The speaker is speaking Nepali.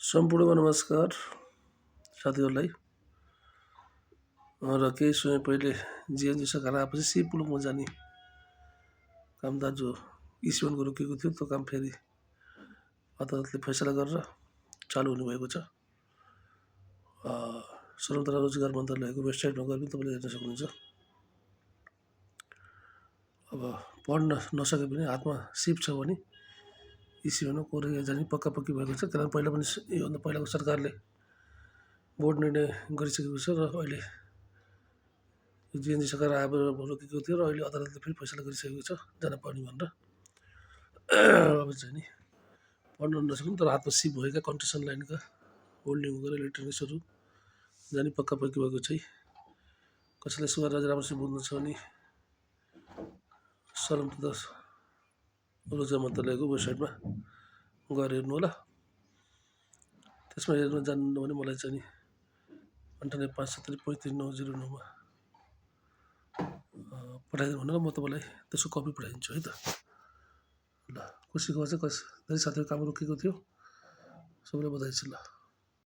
सम्पूर्णमा नमस्कार साथीहरूलाई। र केही समय पहिले जिएनजी सरकार आएपछि सिपुलुङमा जाने कामदार जो इस्युनको रोकिएको थियो त्यो काम फेरि अदालतले फैसला गरेर चालु हुनुभएको छ। श्रम तथा रोजगार मन्त्रालयको वेबसाइटमा गएर पनि तपाईँले हेर्न सक्नुहुन्छ। अब पढ्न नसके पनि हातमा सिप छ भने इस्युमा कोरेर जाने पक्की भएको छ। किनभने पहिला पनि योभन्दा पहिलाको सरकारले बोर्ड निर्णय गरिसकेको छ र अहिले जिएनजी सरकार आएर रोकेको थियो र अहिले अदालतले फेरि फैसला गरिसकेको छ जान पर्ने भनेर। अब चाहिँ नि पढ्न नसक्नु तर हातमा सिप भएका कन्ट्रेक्सन लाइनका होल्डिङ गरेर इलेक्ट्रोनिक्सहरू जाने पक्का भएको चाहिँ कसैलाई सुवार राम्रोसँग बुझ्नु छ भने श्रम तथा रोजगार मन्त्रालयको वेबसाइटमा गएर हेर्नु होला। त्यसमा हेर्न जान्नु भने मलाई चाहिँ नि 9857353909 पठाइदिनु भनेर म तपाईँलाई त्यसको कपी पठाइदिन्छु है त। ल खुसीको चाहिँ धेरै साथीहरू काम रोकेको थियो, सबैलाई बधाई छ। ल।